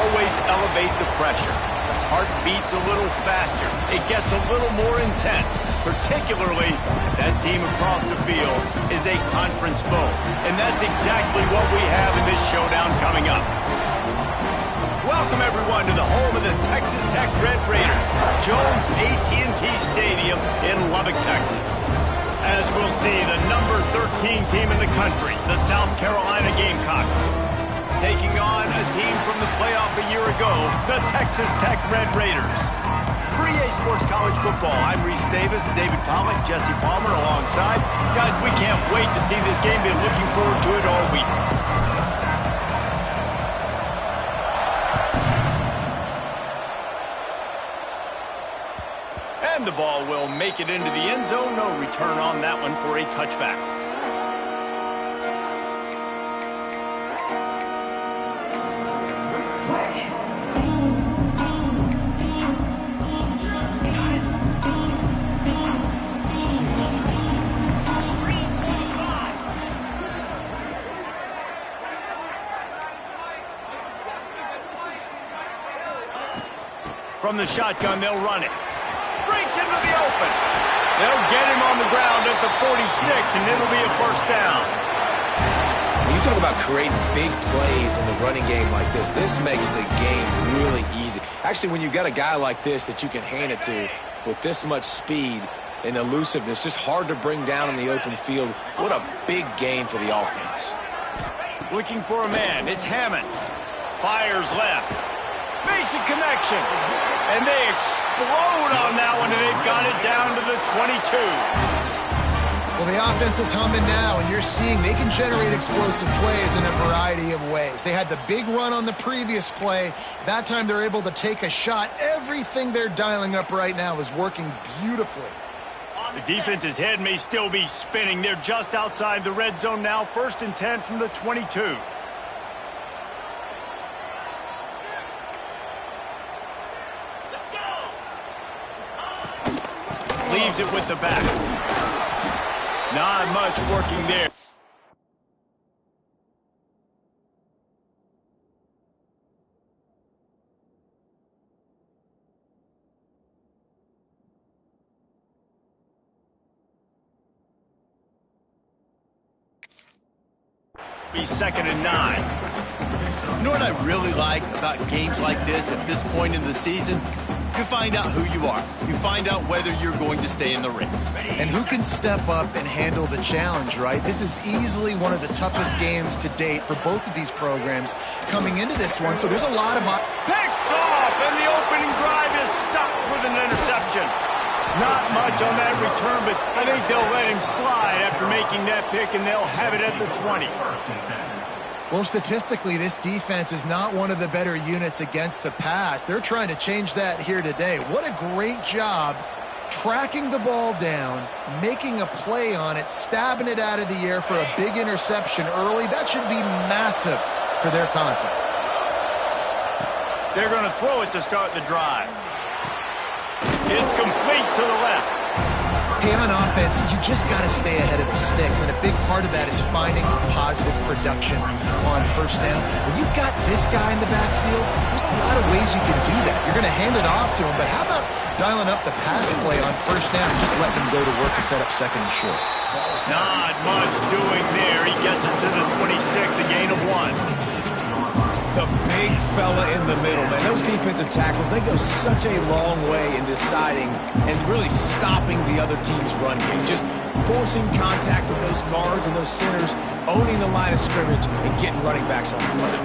always elevate the pressure. The heart beats a little faster. It gets a little more intense. Particularly, that team across the field is a conference foe. And that's exactly what we have in this showdown coming up. Welcome, everyone, to the home of the Texas Tech Red Raiders, Jones AT&T Stadium in Lubbock, Texas. As we'll see, the number 13 team in the country, the South Carolina Gamecocks, taking on a team from the playoff a year ago, the Texas Tech Red Raiders. For EA Sports College Football, I'm Reese Davis, David Pollack, Jesse Palmer alongside. Guys, we can't wait to see this game. Been looking forward to it all week. And the ball will make it into the end zone. No return on that one for a touchback. From the shotgun, they'll run it. Breaks into the open. They'll get him on the ground at the 46, and it'll be a first down. When you talk about creating big plays in the running game like this, this makes the game really easy. Actually, when you've got a guy like this that you can hand it to with this much speed and elusiveness, just hard to bring down in the open field, what a big gain for the offense. Looking for a man. It's Hammond. Fires left. Makes a connection. And they explode on that one, and they've got it down to the 22. Well, the offense is humming now, and you're seeing they can generate explosive plays in a variety of ways. They had the big run on the previous play. That time they're able to take a shot. Everything they're dialing up right now is working beautifully. The defense's head may still be spinning. They're just outside the red zone now. 1st and 10 from the 22. Leaves it with the back. Not much working there. Be 2nd and 9. You know what I really like about games like this at this point in the season? You find out who you are. You find out whether you're going to stay in the race. And who can step up and handle the challenge, right? This is easily one of the toughest games to date for both of these programs coming into this one. So there's a lot of... Picked off, and the opening drive is stuck with an interception. Not much on that return, but I think they'll let him slide after making that pick, and they'll have it at the 20. Well, statistically, this defense is not one of the better units against the pass. They're trying to change that here today. What a great job tracking the ball down, making a play on it, stabbing it out of the air for a big interception early. That should be massive for their confidence. They're going to throw it to start the drive. It's complete to the left. Hey, on offense, you just got to stay ahead of the sticks, and a big part of that is finding positive production on 1st down. When you've got this guy in the backfield, there's a lot of ways you can do that. You're going to hand it off to him, but how about dialing up the pass play on 1st down and just letting him go to work to set up 2nd and short? Not much doing there. He gets it to the 26, a gain of 1. The big fella in the middle, man. Those defensive tackles, they go such a long way in deciding and really stopping the other team's run game. Just forcing contact with those guards and those centers, owning the line of scrimmage, and getting running backs on the run.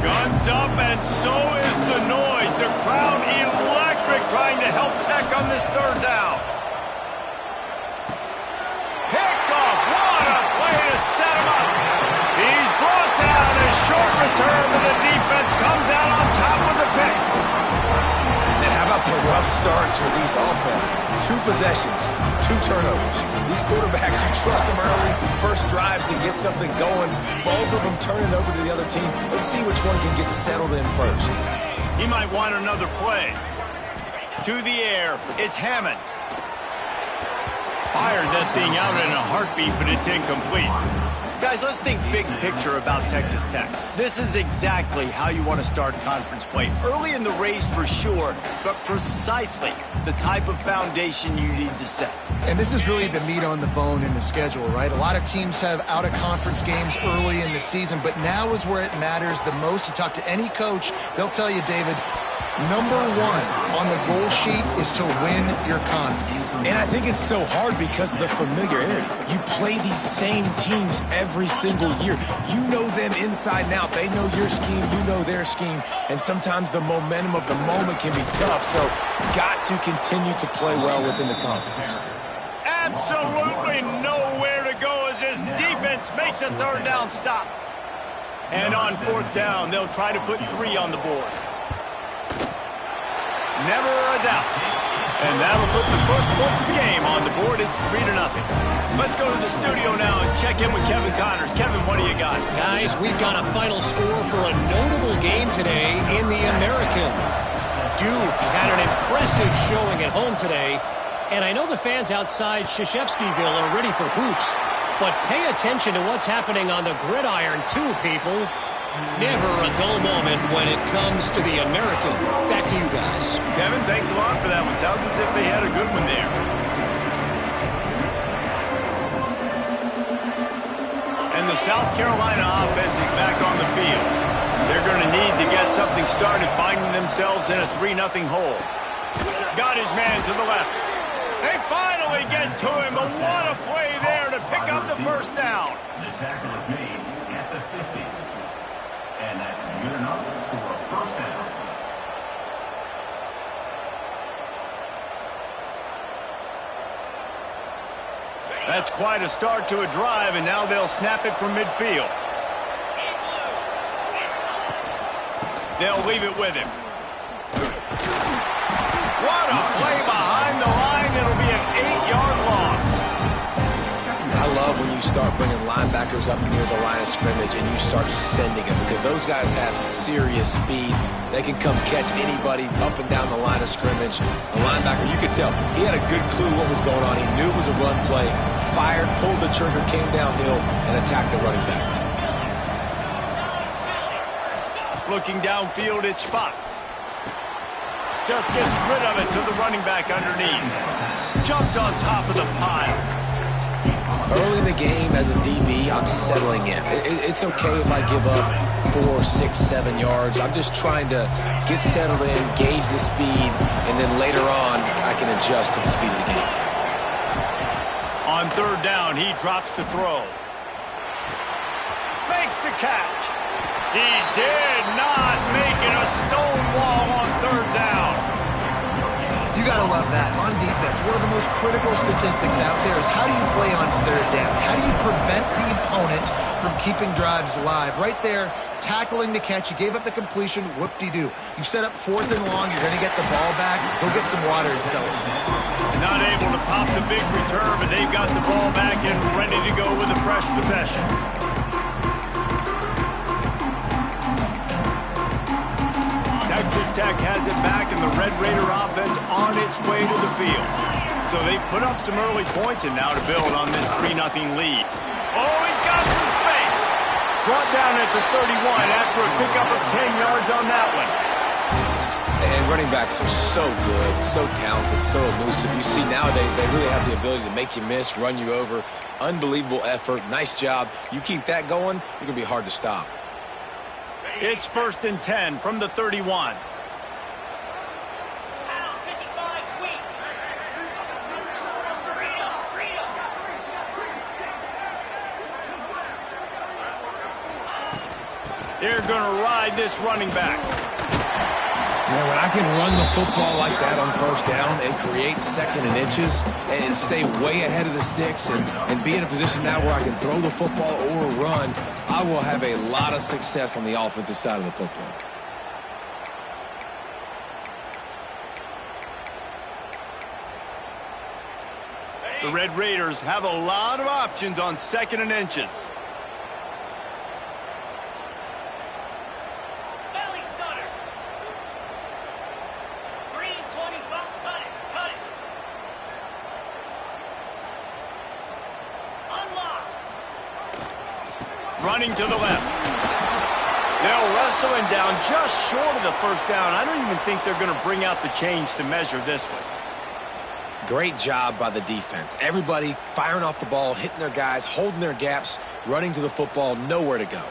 Guns up, and so is the noise. The crowd electric, trying to help Tech on this 3rd down. Picked off. What a play to set him up. He's brought down. A short return, and the defense comes out on top with the pick. And how about the rough starts for these offenses? 2 possessions, 2 turnovers. These quarterbacks, you trust them early, first drives to get something going. Both of them turning over to the other team. Let's see which one can get settled in first. He might want another play. To the air, it's Hammond. Fired that thing out in a heartbeat, but it's incomplete. Guys, let's think big picture about Texas Tech. This is exactly how you want to start conference play. Early in the race for sure, but precisely the type of foundation you need to set. And this is really the meat on the bone in the schedule, right? A lot of teams have out-of-conference games early in the season, but now is where it matters the most. You talk to any coach, they'll tell you, David, number one on the goal sheet is to win your conference. And I think it's so hard because of the familiarity. You play these same teams every single year. You know them inside and out. They know your scheme, you know their scheme, and sometimes the momentum of the moment can be tough, so got to continue to play well within the conference. Absolutely nowhere to go as this defense makes a third down stop. And on fourth down, they'll try to put 3 on the board. Never a doubt. And that'll put the first points of the game on the board. It's 3-0. Let's go to the studio now and check in with Kevin Connors. Kevin, what do you got? Guys, we've got a final score for a notable game today in the American. Duke had an impressive showing at home today. And I know the fans outside Krzyzewskiville are ready for hoops. But pay attention to what's happening on the gridiron too, people. Never a dull moment when it comes to the American. Back to you guys. Kevin, thanks a lot for that one. Sounds as if they had a good one there. And the South Carolina offense is back on the field. They're going to need to get something started, finding themselves in a 3-0 hole. Got his man to the left. They finally get to him, but what a play there to pick up the first down. The tackle is made at the 50. And that's good enough for a first down. That's quite a start to a drive, and now they'll snap it from midfield. They'll leave it with him. What a play behind the line. It'll be an 8-yard loss. I love when you start bringing linebackers up near the line of scrimmage and you start sending them, because those guys have serious speed. They can come catch anybody up and down the line of scrimmage. A linebacker, you could tell, he had a good clue what was going on. He knew it was a run play, fired, pulled the trigger, came downhill, and attacked the running back. Looking downfield, it's Fox. Just gets rid of it to the running back underneath. Jumped on top of the pile. Early in the game, as a DB, I'm settling in. It's okay if I give up 4, 6, 7 yards. I'm just trying to get settled in, gauge the speed, and then later on, I can adjust to the speed of the game. On third down, he drops to throw. Makes the catch. He did not make it. A stone wall on third down. You got to love that. On defense, one of the most critical statistics out there is how do you play on third down? How do you prevent the opponent from keeping drives alive? Right there, tackling the catch. You gave up the completion. Whoop-de-doo. You set up fourth and long. You're going to get the ball back. Go get some water and sell it. Not able to pop the big return, but they've got the ball back and ready to go with a fresh possession. Texas Tech has it back, and the Red Raider offense on its way to the field. So they've put up some early points, and now to build on this 3-0 lead. Oh, he's got some space. Brought down at the 31 after a pickup of 10 yards on that one. And running backs are so good, so talented, so elusive. You see nowadays they really have the ability to make you miss, run you over. Unbelievable effort. Nice job. You keep that going, you're going to be hard to stop. It's 1st and 10 from the 31. They're going to ride this running back. Man, when I can run the football like that on first down and create second and inches and stay way ahead of the sticks and be in a position now where I can throw the football or run, I will have a lot of success on the offensive side of the football. The Red Raiders have a lot of options on second and inches. running to the left. They'll wrestle him down just short of the first down. I don't even think they're going to bring out the chains to measure this one. Great job by the defense. Everybody firing off the ball, hitting their guys, holding their gaps, running to the football, nowhere to go.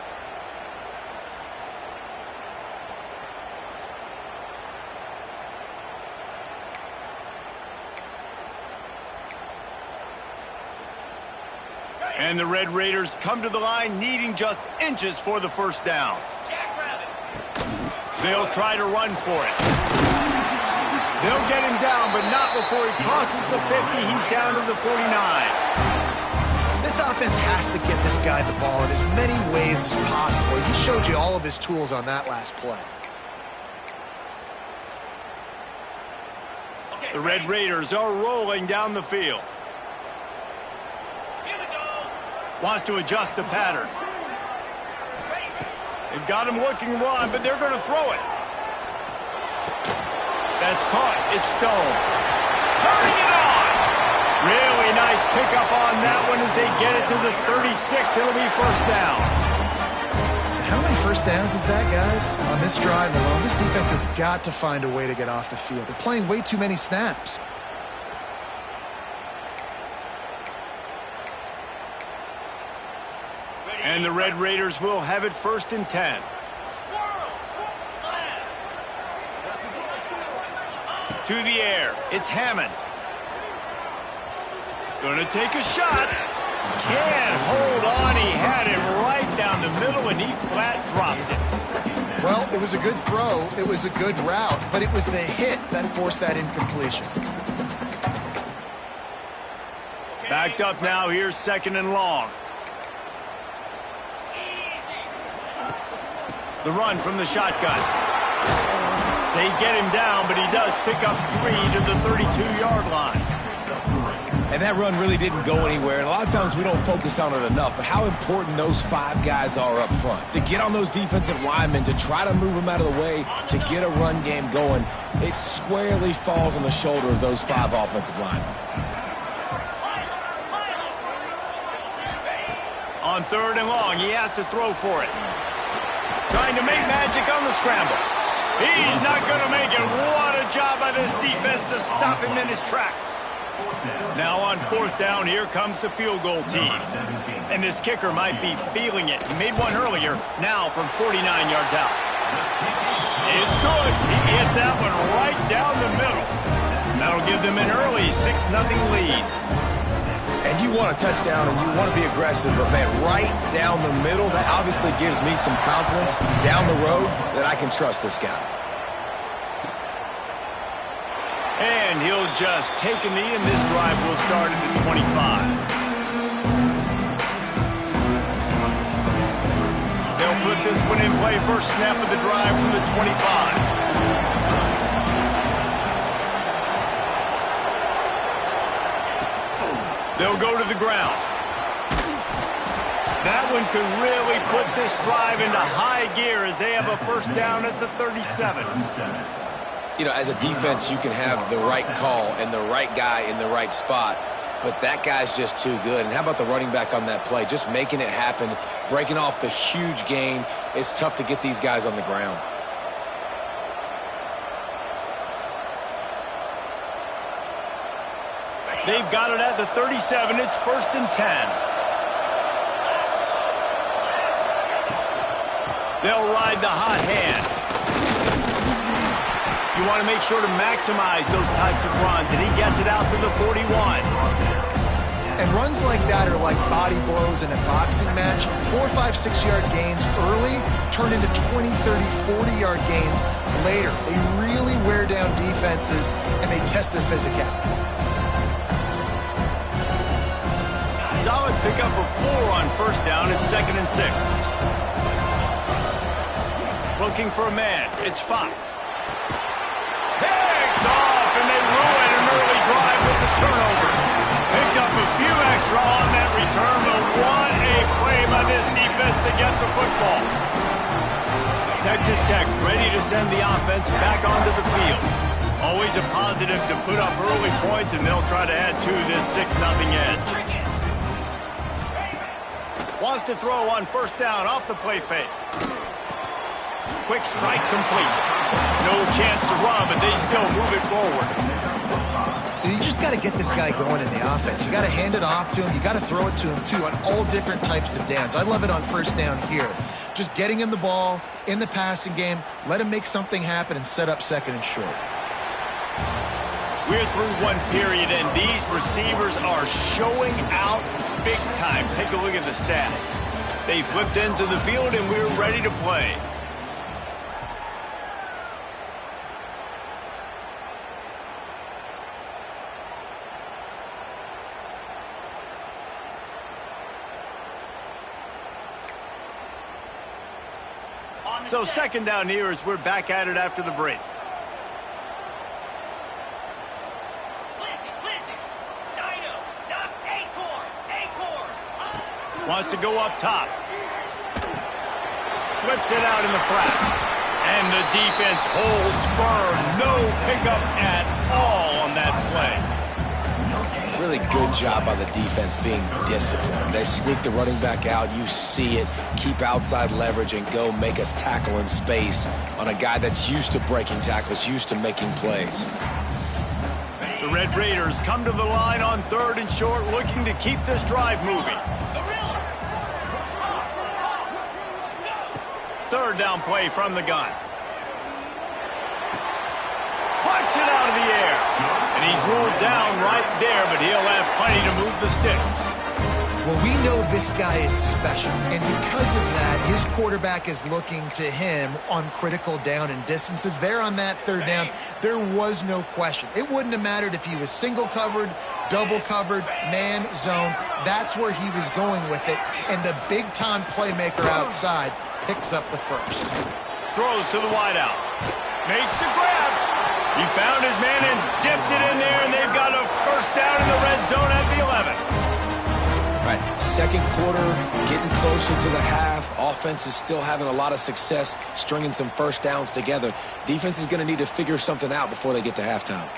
And the Red Raiders come to the line needing just inches for the first down. They'll try to run for it. They'll get him down, but not before he crosses the 50. He's down to the 49. This offense has to get this guy the ball in as many ways as possible. He showed you all of his tools on that last play. The Red Raiders are rolling down the field. Wants to adjust the pattern. They've got him looking run, but they're going to throw it. That's caught. It's Stone. Turning it on. Really nice pickup on that one as they get it to the 36. It'll be first down. How many first downs is that, guys? On this drive alone, this defense has got to find a way to get off the field. They're playing way too many snaps. And the Red Raiders will have it first and 10. To the air. It's Hammond. Going to take a shot. Can't hold on. He had it right down the middle, and he flat dropped it. Well, it was a good throw. It was a good route, but it was the hit that forced that incompletion. Backed up now. Here's second and long. The run from the shotgun. They get him down, but he does pick up 3 to the 32-yard line. And that run really didn't go anywhere. And a lot of times we don't focus on it enough, but how important those 5 guys are up front. To get on those defensive linemen, to try to move them out of the way, to get a run game going, it squarely falls on the shoulder of those 5 offensive linemen. On third and long, he has to throw for it. Trying to make magic on the scramble. He's not going to make it. What a job by this defense to stop him in his tracks. Now on fourth down, here comes the field goal team. And this kicker might be feeling it. He made one earlier, now from 49 yards out. It's good. He hit that one right down the middle. That'll give them an early 6-0 lead. And you want a touchdown and you want to be aggressive, but man, right down the middle, that obviously gives me some confidence down the road that I can trust this guy. And he'll just take a knee, and this drive will start at the 25. They'll put this one in play. First snap of the drive from the 25. They'll go to the ground. That one could really put this drive into high gear as they have a first down at the 37. You know, as a defense, you can have the right call and the right guy in the right spot, but that guy's just too good. And how about the running back on that play? Just making it happen, breaking off the huge gain. It's tough to get these guys on the ground. They've got it at the 37. It's first and 10. They'll ride the hot hand. You want to make sure to maximize those types of runs, and he gets it out to the 41. And runs like that are like body blows in a boxing match. 4, 5, 6-yard gains early turn into 20, 30, 40-yard gains later. They really wear down defenses, and they test their physicality. Solid pickup of 4 on first down. It's second and 6. Looking for a man. It's Fox. Picked off, and they ruin an early drive with the turnover. Picked up a few extra on that return, but what a play by this defense to get the football. Texas Tech ready to send the offense back onto the field. Always a positive to put up early points, and they'll try to add to this 6-0 edge. Wants to throw on first down off the play fake. Quick strike complete. No chance to run, but they still move it forward. You just got to get this guy going in the offense. You got to hand it off to him. You got to throw it to him, too, on all different types of downs. I love it on first down here. Just getting him the ball in the passing game, let him make something happen and set up second and short. We're through one period, and these receivers are showing out big time. Take a look at the stats. They flipped into the field, and we're ready to play. So second down here as we're back at it after the break. Wants to go up top. Flips it out in the flat. And the defense holds firm. No pickup at all on that play. Really good job by the defense being disciplined. They sneak the running back out. You see it. Keep outside leverage and go make us tackle in space on a guy that's used to breaking tackles, used to making plays. The Red Raiders come to the line on third and short, looking to keep this drive moving. Third down play from the gun. Plucks it out of the air. And he's ruled down right there, but he'll have plenty to move the sticks. Well, we know this guy is special, and because of that, his quarterback is looking to him on critical down and distances. There on that third down, there was no question. It wouldn't have mattered if he was single covered, double covered, man, zone. That's where he was going with it, and the big-time playmaker outside picks up the first. Throws to the wideout. Makes the grab. He found his man and zipped it in there, and they've got a first down in the red zone at the 11. Right, second quarter, getting closer to the half. Offense is still having a lot of success stringing some first downs together. Defense is going to need to figure something out before they get to halftime.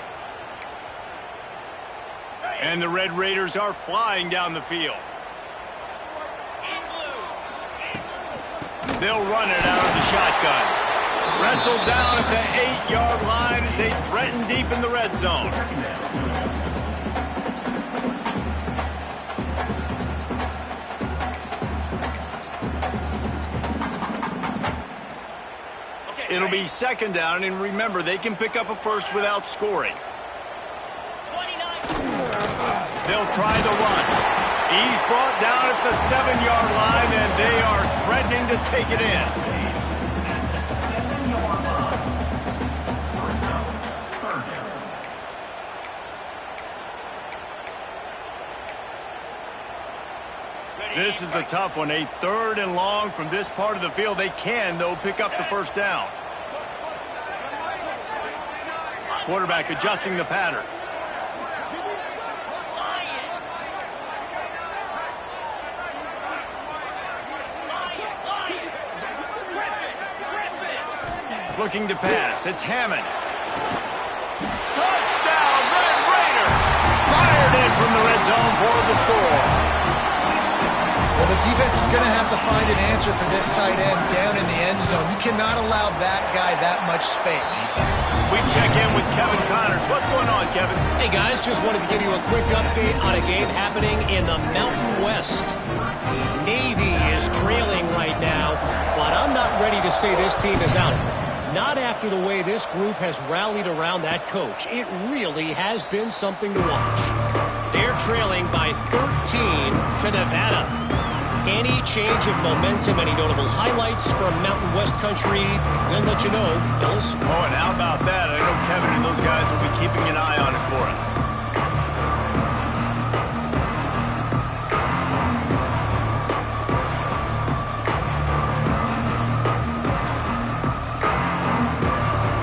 And the Red Raiders are flying down the field. They'll run it out of the shotgun. Wrestled down at the 8-yard line as they threaten deep in the red zone. It'll be second down, and remember, they can pick up a first without scoring. They'll try the run. He's brought down at the 7-yard line, and they are threatening to take it in. This is a tough one. A third and long from this part of the field. They can, though, pick up the first down. Quarterback adjusting the pattern. Looking to pass. It's Hammond. Touchdown, Red Raider! Fired in from the red zone for the score. Well, the defense is going to have to find an answer for this tight end down in the end zone. You cannot allow that guy that much space. We check in with Kevin Connors. What's going on, Kevin? Hey, guys, just wanted to give you a quick update on a game happening in the Mountain West. Navy is trailing right now, but I'm not ready to say this team is out. Not after the way this group has rallied around that coach. It really has been something to watch. They're trailing by 13 to Nevada. Any change of momentum, any notable highlights from Mountain West country, we'll let you know, fellas. Oh, and how about that? I know Kevin and those guys will be keeping an eye on it for us.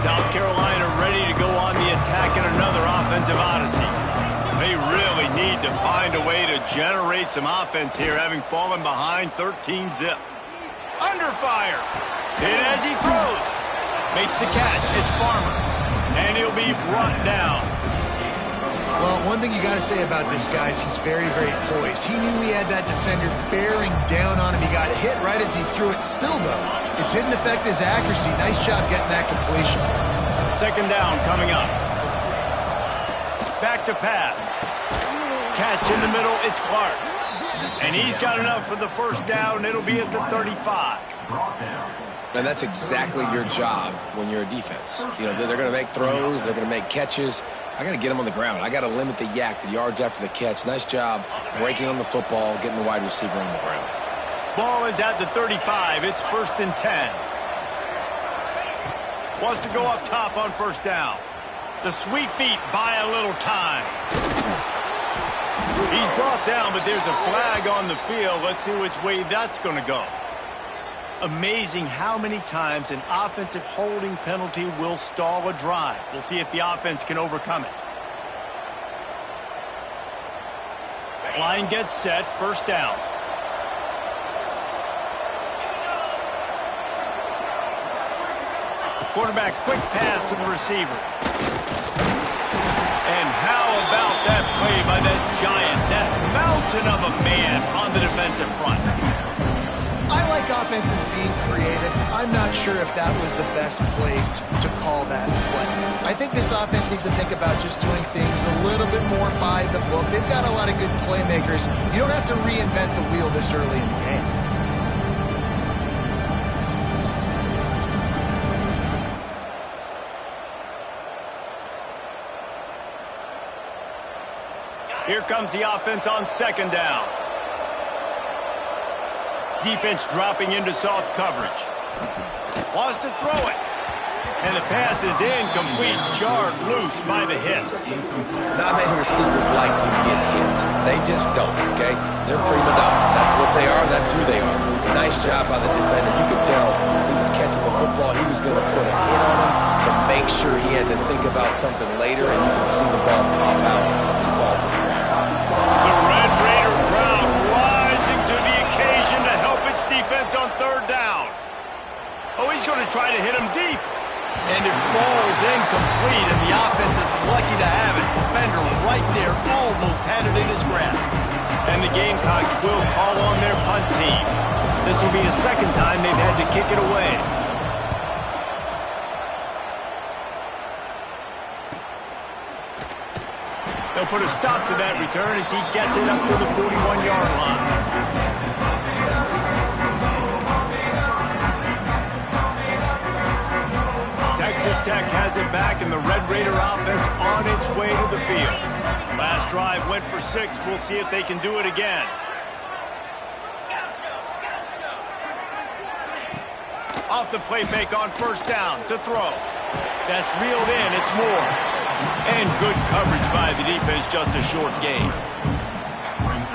South Carolina ready to go on the attack in another offensive odyssey. They really need to find a way to generate some offense here, having fallen behind 13-zip. Under fire. Hit as he throws. Makes the catch. It's Farmer. And he'll be brought down. Well, one thing you got to say about this guy is he's very, very poised. He knew he had that defender bearing down on him. He got hit right as he threw it. Still, though, it didn't affect his accuracy. Nice job getting that completion. Second down coming up. Back to pass. Catch in the middle, it's Clark. And he's got enough for the first down. It'll be at the 35. And that's exactly your job when you're a defense. You know, they're going to make throws. They're going to make catches. I got to get them on the ground. I got to limit the yak, the yards after the catch. Nice job breaking on the football, getting the wide receiver on the ground. Ball is at the 35. It's 1st and 10. Wants to go up top on first down. The sweet feet buy a little time. He's brought down, but there's a flag on the field. Let's see which way that's going to go. Amazing how many times an offensive holding penalty will stall a drive. We'll see if the offense can overcome it. Line gets set, first down. Quarterback, quick pass to the receiver. And how about that play by that giant, that mountain of a man on the defensive front? I like offenses being creative. I'm not sure if that was the best place to call that play. I think this offense needs to think about just doing things a little bit more by the book. They've got a lot of good playmakers. You don't have to reinvent the wheel this early in the game. Here comes the offense on second down. Defense dropping into soft coverage. Wants to throw it. And the pass is incomplete, jarred loose by the hit. Not many receivers like to get hit. They just don't, okay? They're prima donnas. That's what they are. That's who they are. Nice job by the defender. You could tell he was catching the football. He was going to put a hit on him to make sure he had to think about something later, and you could see the ball pop out and fall to the ground. The Red Raider crowd rising to the occasion to help its defense on third down. Oh, he's going to try to hit him deep. And it falls incomplete, and the offense is lucky to have it. Defender right there almost had it in his grasp. And the Gamecocks will call on their punt team. This will be the second time they've had to kick it away. They'll put a stop to that return as he gets it up to the 41-yard line. Texas Tech has it back, and the Red Raider offense on its way to the field. Last drive went for 6. We'll see if they can do it again. Off the play fake on first down to throw. That's reeled in. It's Moore. And good coverage by the defense, just a short gain.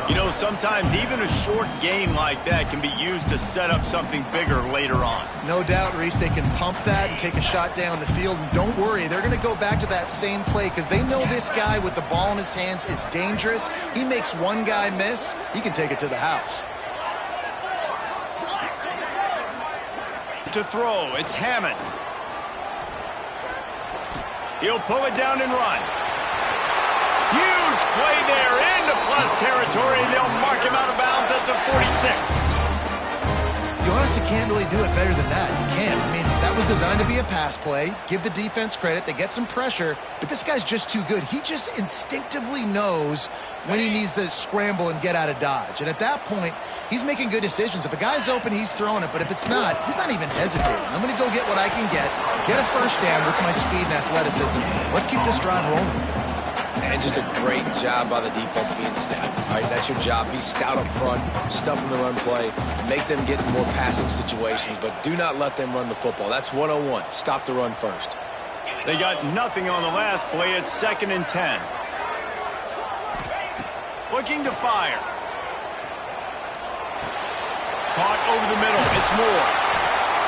You know, sometimes even a short gain like that can be used to set up something bigger later on. No doubt, Reese, they can pump that and take a shot down the field. And don't worry, they're going to go back to that same play because they know this guy with the ball in his hands is dangerous. He makes one guy miss, he can take it to the house. To throw, it's Hammond. He'll pull it down and run. Huge play there into plus territory, and they'll mark him out of bounds at the 46. You honestly can't really do it better than that. You can't. I mean, that was designed to be a pass play. Give the defense credit. They get some pressure, but this guy's just too good. He just instinctively knows when he needs to scramble and get out of dodge. And at that point, he's making good decisions. If a guy's open, he's throwing it. But if it's not, he's not even hesitating. I'm going to go get what I can get a first down with my speed and athleticism. Let's keep this drive rolling. And just a great job by the defense being stout. All right, that's your job. Be stout up front, stuff in the run play, make them get in more passing situations, but do not let them run the football. That's 101. Stop the run first. They got nothing on the last play. It's 2nd and 10. Looking to fire. Caught over the middle. It's Moore.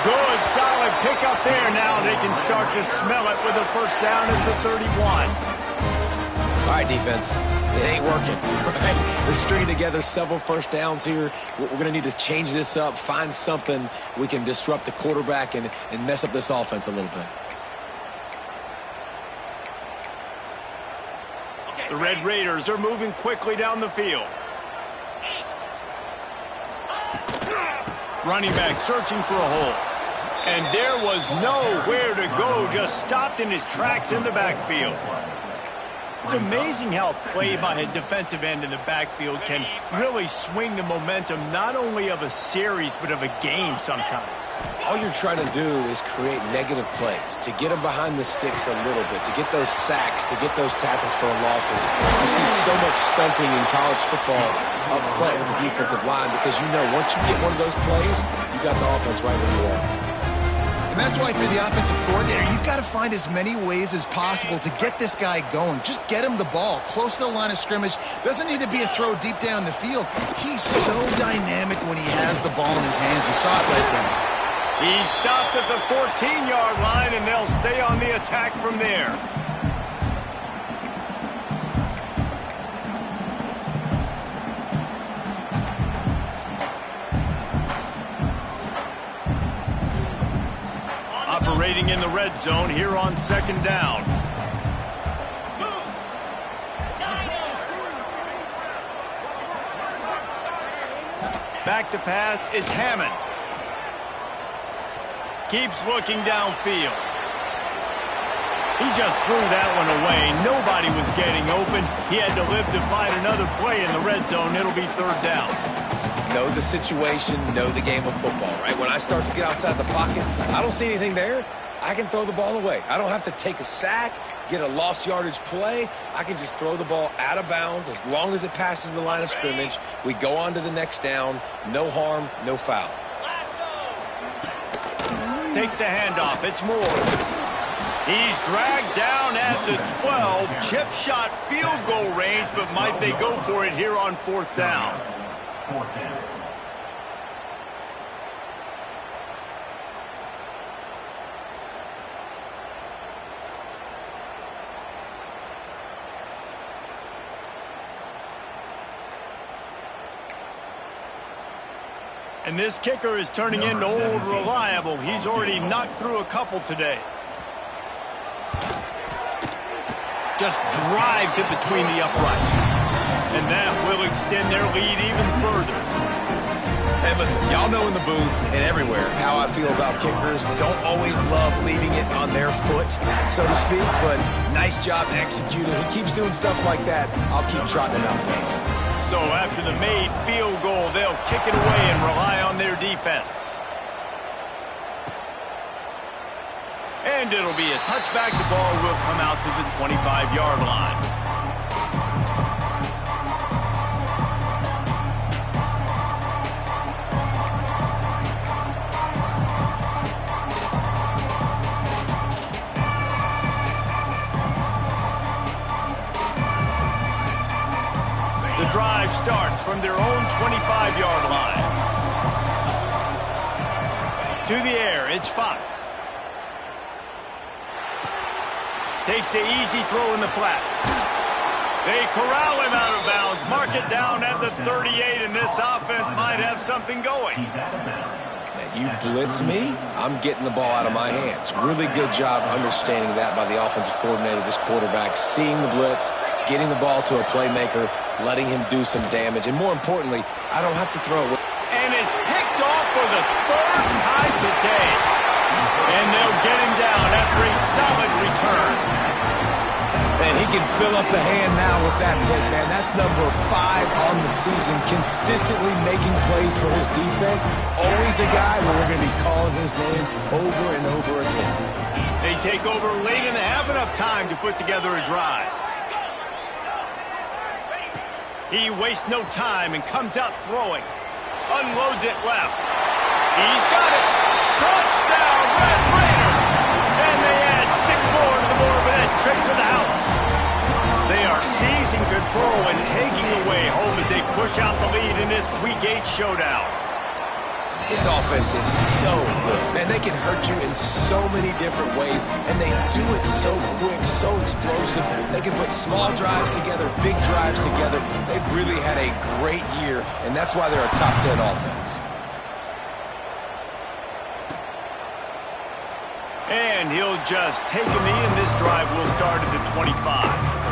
Good, solid pickup there. Now they can start to smell it with a first down at the 31. All right, defense, it ain't working. Right? We're stringing together several first downs here. We're going to need to change this up, find something we can disrupt the quarterback and mess up this offense a little bit. The Red Raiders are moving quickly down the field. Running back searching for a hole. And there was nowhere to go, just stopped in his tracks in the backfield. It's amazing how play by a defensive end in the backfield can really swing the momentum not only of a series but of a game sometimes. All you're trying to do is create negative plays, to get them behind the sticks a little bit, to get those sacks, to get those tackles for losses. You see so much stunting in college football up front with the defensive line because you know once you get one of those plays, you got the offense right where you are. And that's why, if you're the offensive coordinator, you've got to find as many ways as possible to get this guy going. Just get him the ball close to the line of scrimmage. Doesn't need to be a throw deep down the field. He's so dynamic when he has the ball in his hands. You saw it right there. He stopped at the 14-yard line, and they'll stay on the attack from there. Operating in the red zone here on second down. Back to pass, it's Hammond. Keeps looking downfield. He just threw that one away. Nobody was getting open. He had to live to find another play in the red zone. It'll be third down. Know the situation, know the game of football, right? When I start to get outside the pocket, I don't see anything there, I can throw the ball away. I don't have to take a sack, get a lost yardage play. I can just throw the ball out of bounds as long as it passes the line of scrimmage. We go on to the next down. No harm, no foul. Takes the handoff. It's Moore. He's dragged down at the 12. Chip shot field goal range, but might they go for it here on fourth down? Fourth down. And this kicker is turning into old reliable. He's already knocked through a couple today. Just drives it between the uprights. And that will extend their lead even further. And listen, y'all know in the booth and everywhere how I feel about kickers. Don't always love leaving it on their foot, so to speak, but nice job executing. He keeps doing stuff like that. I'll keep trotting him out there. So after the made field goal, they'll kick it away and rely on their defense. And it'll be a touchback. The ball will come out to the 25-yard line. The drive starts from their own 25-yard line. To the air, it's Fox. Takes the easy throw in the flat. They corral him out of bounds. Mark it down at the 38, and this offense might have something going. You blitz me, I'm getting the ball out of my hands. Really good job understanding that by the offensive coordinator, this quarterback, seeing the blitz, getting the ball to a playmaker, letting him do some damage, and more importantly, I don't have to throw it. And it's picked off for the third time today. And they'll get him down after a solid return. And he can fill up the hand now with that pick, man. That's number 5 on the season, consistently making plays for his defense. Always a guy where we're going to be calling his name over and over again. They take over late and have enough time to put together a drive. He wastes no time and comes out throwing. Unloads it left. He's got it. Touchdown, Red Raiders! And they add 6 more to the board with that trip to the house. They are seizing control and taking away home as they push out the lead in this Week 8 showdown. This offense is so good, man. They can hurt you in so many different ways, and they do it so quick, so explosive. They can put small drives together, big drives together. They've really had a great year, and that's why they're a top 10 offense. And he'll just take a knee, and this drive will start at the 25.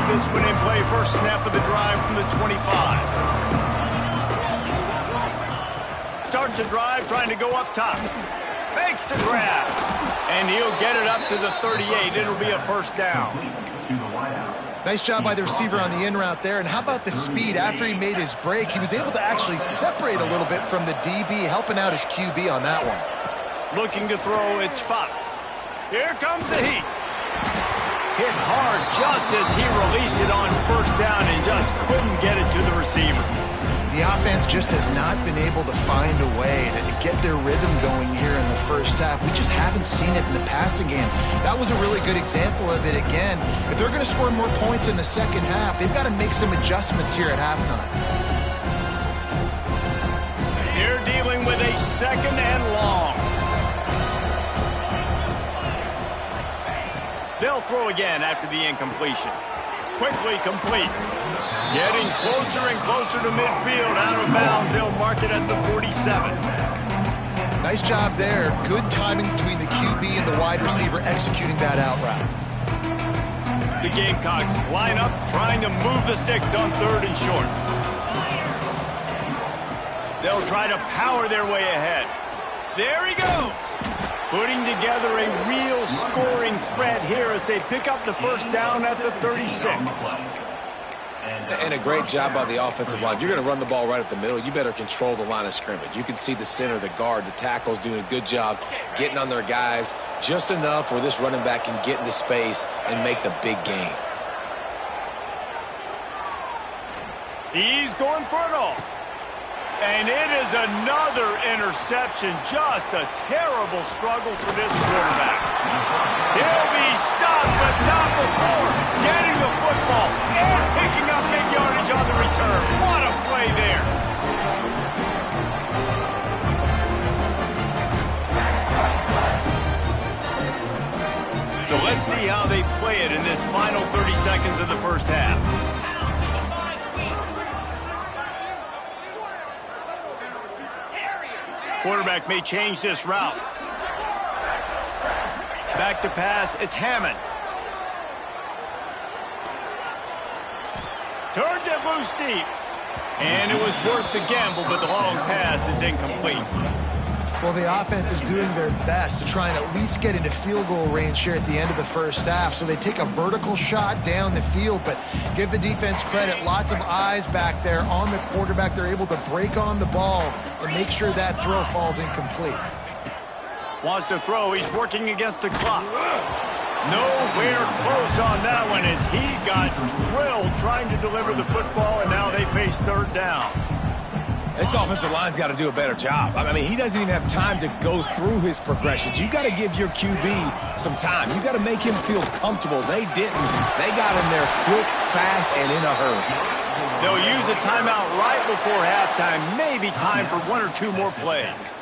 this one in play. First snap of the drive from the 25. Starts the drive trying to go up top. Makes the grab. And he'll get it up to the 38. It'll be a first down. Nice job by the receiver on the in route there. And how about the speed? After he made his break, he was able to actually separate a little bit from the DB, helping out his QB on that one. Looking to throw, it's Fox. Here comes the heat. Hit hard just as he released it on first down and just couldn't get it to the receiver. The offense just has not been able to find a way to get their rhythm going here in the first half. We just haven't seen it in the passing game. That was a really good example of it again. If they're going to score more points in the second half, they've got to make some adjustments here at halftime. They're dealing with a second and long. They'll throw again after the incompletion. Quickly complete. Getting closer and closer to midfield. Out of bounds. They'll mark it at the 47. Nice job there. Good timing between the QB and the wide receiver executing that out route. The Gamecocks line up, trying to move the sticks on third and short. They'll try to power their way ahead. There he goes. Putting together a real scoring threat here as they pick up the first down at the 36. And a great job by the offensive line. If you're going to run the ball right at the middle, you better control the line of scrimmage. You can see the center, the guard, the tackles doing a good job getting on their guys just enough where this running back can get into space and make the big gain. He's going for it all. And it is another interception. Just a terrible struggle for this quarterback. He'll be stopped, but not before getting the football and picking up big yardage on the return. What a play there. So let's see how they play it in this final 30 seconds of the first half. Quarterback may change this route. Back to pass, it's Hammond. Turns it loose deep. And it was worth the gamble, but the long pass is incomplete. Well, the offense is doing their best to try and at least get into field goal range here at the end of the first half. So they take a vertical shot down the field, but give the defense credit. Lots of eyes back there on the quarterback. They're able to break on the ball and make sure that throw falls incomplete. Wants to throw. He's working against the clock. Nowhere close on that one as he got drilled trying to deliver the football, and now they face third down. This offensive line's got to do a better job. I mean, he doesn't even have time to go through his progressions. You got to give your QB some time. You got to make him feel comfortable. They didn't. They got in there quick, fast, and in a hurry. They'll use a timeout right before halftime. Maybe time for one or two more plays.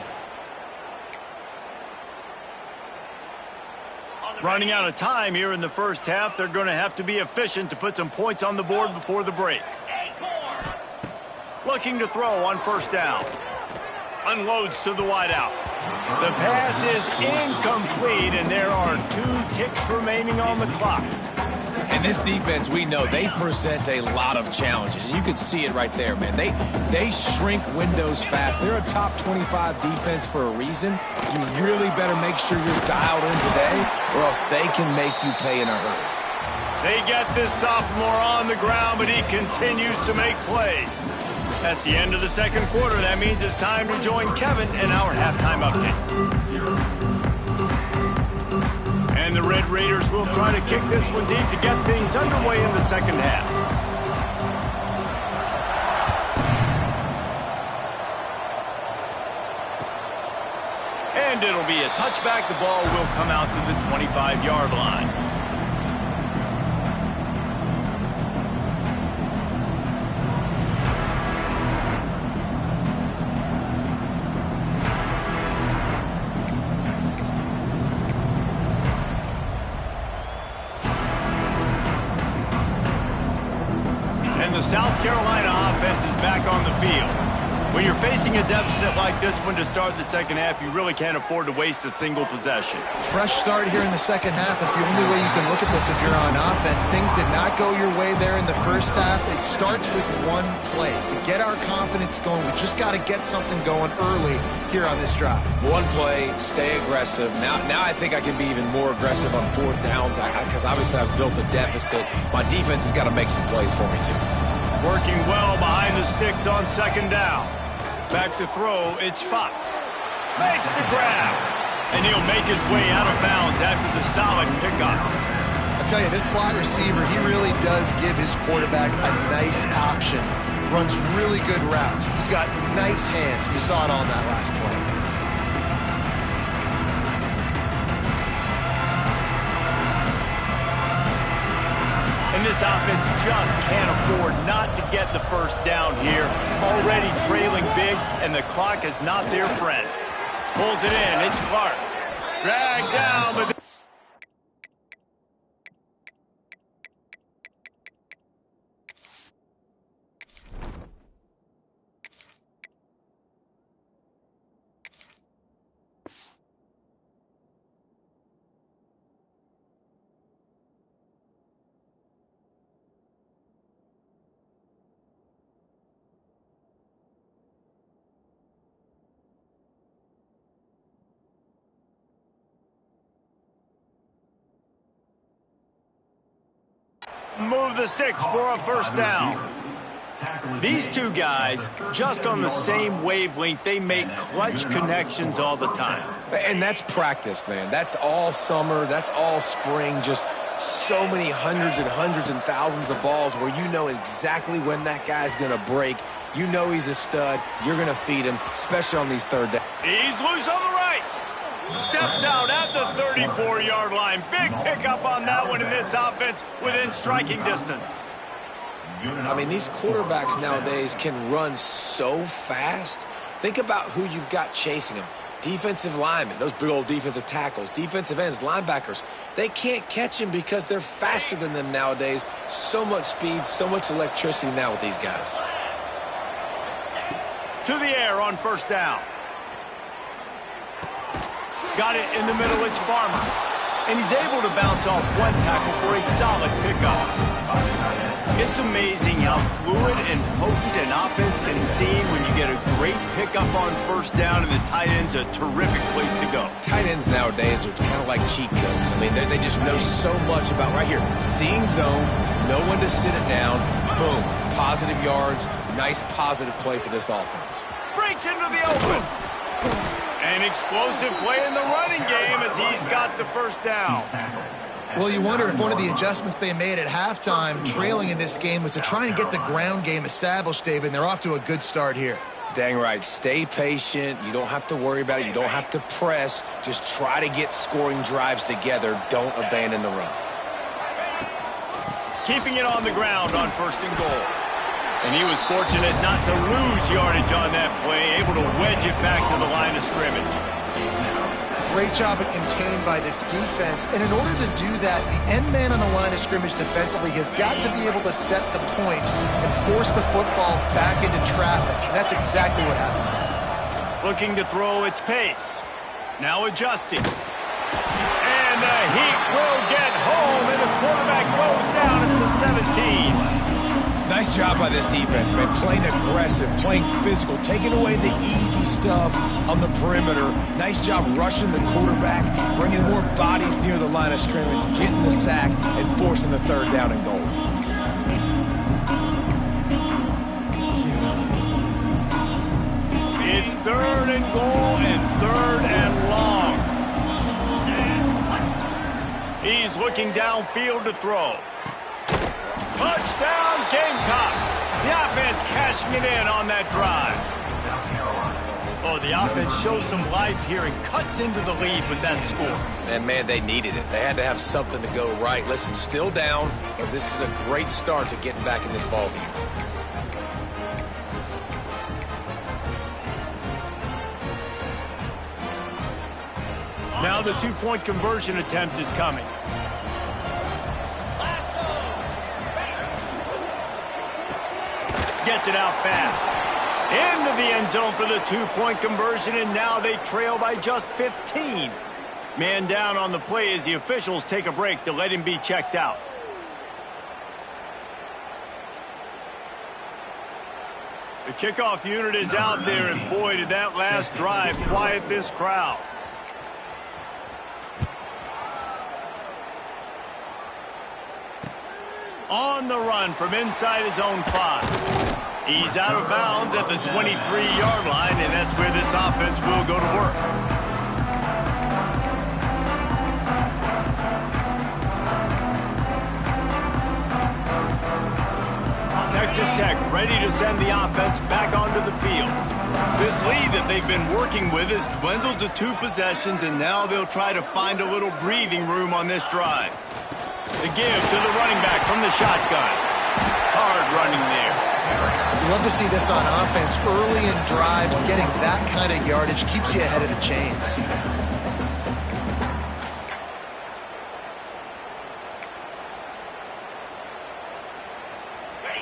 Running out of time here in the first half. They're going to have to be efficient to put some points on the board before the break. Looking to throw on first down. Unloads to the wideout. The pass is incomplete, and there are 2 ticks remaining on the clock. And this defense, we know, they present a lot of challenges. And you can see it right there, man. They shrink windows fast. They're a top 25 defense for a reason. You really better make sure you're dialed in today, or else they can make you pay in a hurry. They get this sophomore on the ground, but he continues to make plays. That's the end of the second quarter. That means it's time to join Kevin in our halftime update. And the Red Raiders will try to kick this one deep to get things underway in the second half. And it'll be a touchback. The ball will come out to the 25-yard line. The South Carolina offense is back on the field. When you're facing a deficit like this one to start the second half, you really can't afford to waste a single possession. Fresh start here in the second half. That's the only way you can look at this if you're on offense. Things did not go your way there in the first half. It starts with one play. To get our confidence going, we just got to get something going early here on this drive. One play, stay aggressive. Now I think I can be even more aggressive on fourth downs because obviously I've built a deficit. My defense has got to make some plays for me, too. Working well behind the sticks on second down. Back to throw, it's Fox. Makes the grab. And he'll make his way out of bounds after the solid pickup. I tell you, this slot receiver, he really does give his quarterback a nice option. Runs really good routes. He's got nice hands. You saw it on that last play. And this offense just can't afford not to get the first down here. Already trailing big, and the clock is not their friend. Pulls it in. It's Clark. Dragged down, but... Move the sticks for a first down. These two guys, just on the same wavelength, they make clutch connections all the time. And that's practiced, man. That's all summer. That's all spring. Just so many hundreds and thousands of balls where you know exactly when that guy's going to break. You know he's a stud. You're going to feed him, especially on these third downs. He's loose on the right. Steps out at the 34-yard line. Big pickup on that one in this offense within striking distance. I mean, these quarterbacks nowadays can run so fast. Think about who you've got chasing them. Defensive linemen, those big old defensive tackles, defensive ends, linebackers. They can't catch him because they're faster than them nowadays. So much speed, so much electricity now with these guys. To the air on first down. Got it in the middle, it's Farmer. And he's able to bounce off one tackle for a solid pickup. It's amazing how fluid and potent an offense can seem when you get a great pickup on first down, and the tight end's a terrific place to go. Tight ends nowadays are kind of like cheat codes. I mean, they just know so much about right here. Seeing zone, know when to sit it down, boom, positive yards, nice positive play for this offense. Breaks into the open. An explosive play in the running game as he's got the first down. Well, you wonder if one of the adjustments they made at halftime, trailing in this game, was to try and get the ground game established, David, and they're off to a good start here. Dang right. Stay patient. You don't have to worry about it. You don't have to press. Just try to get scoring drives together. Don't abandon the run. Keeping it on the ground on first and goal. And he was fortunate not to lose yardage on that play, able to wedge it back to the line of scrimmage. Great job at contained by this defense. And in order to do that, the end man on the line of scrimmage defensively has got to be able to set the point and force the football back into traffic. And that's exactly what happened. Looking to throw its pace. Now adjusting. And the heat will get home, and the quarterback goes down at the 17. Nice job by this defense, man. Playing aggressive, playing physical, taking away the easy stuff on the perimeter. Nice job rushing the quarterback, bringing more bodies near the line of scrimmage, getting the sack, and forcing the third down and goal. It's third and goal and third and long. He's looking downfield to throw. Touchdown, Gamecocks. The offense cashing it in on that drive. Oh, the offense shows some life here and cuts into the lead with that score. And, man, they needed it. They had to have something to go right. Listen, still down, but this is a great start to getting back in this ballgame. Now the two-point conversion attempt is coming. Gets it out fast. Into the end zone for the two-point conversion, and now they trail by just 15. Man down on the play as the officials take a break to let him be checked out. The kickoff unit is out there, and boy, did that last drive quiet this crowd. On the run from inside his own 5. He's out of bounds at the 23-yard line, and that's where this offense will go to work. Texas Tech ready to send the offense back onto the field. This lead that they've been working with has dwindled to 2 possessions, and now they'll try to find a little breathing room on this drive. The give to the running back from the shotgun. Hard running there. You love to see this on offense. Early in drives, getting that kind of yardage keeps you ahead of the chains.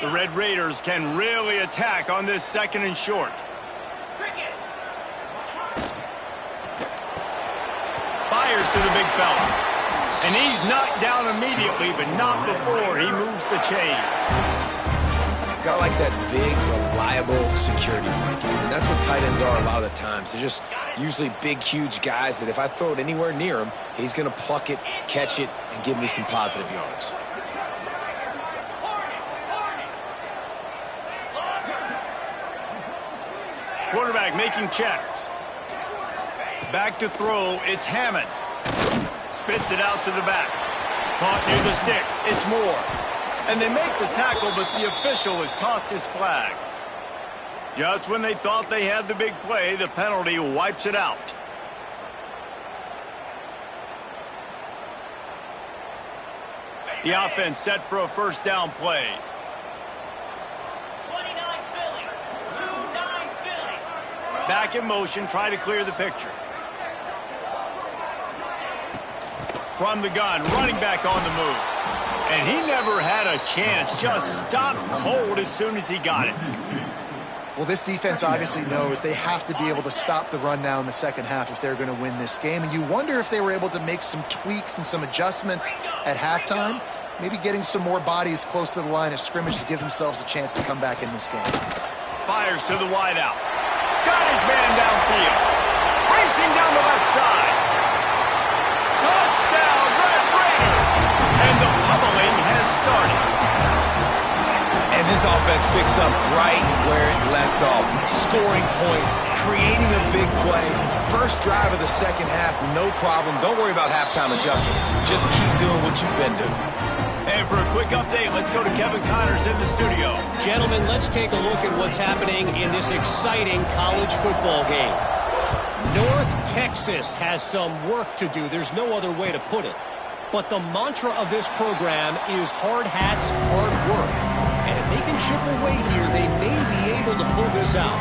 The Red Raiders can really attack on this 2nd and short. Fires to the big fella. And he's knocked down immediately, but not before he moves the chains. Got like that big, reliable security blanket. And that's what tight ends are a lot of the times. They're just usually big, huge guys that if I throw it anywhere near him, he's going to pluck it, catch it, and give me some positive yards. Quarterback making checks. Back to throw, it's Hammond. Spits it out to the back. Caught near the sticks, it's Moore. And they make the tackle, but the official has tossed his flag. Just when they thought they had the big play, the penalty wipes it out. The offense set for a first down play. 29 Philly. 2-9 Philly. Back in motion, try to clear the picture. From the gun, running back on the move. And he never had a chance, just stopped cold as soon as he got it. Well, this defense obviously knows they have to be able to stop the run now in the second half if they're going to win this game. And you wonder if they were able to make some tweaks and some adjustments at halftime, maybe getting some more bodies close to the line of scrimmage to give themselves a chance to come back in this game. Fires to the wideout. Got his man downfield. Racing down the left side. Touchdown, Red Raiders! And the pummeling has started. And this offense picks up right where it left off. Scoring points, creating a big play. First drive of the second half, no problem. Don't worry about halftime adjustments. Just keep doing what you've been doing. And for a quick update, let's go to Kevin Connors in the studio. Gentlemen, let's take a look at what's happening in this exciting college football game. North Texas has some work to do. There's no other way to put it. But the mantra of this program is hard hats, hard work. And if they can chip away here, they may be able to pull this out.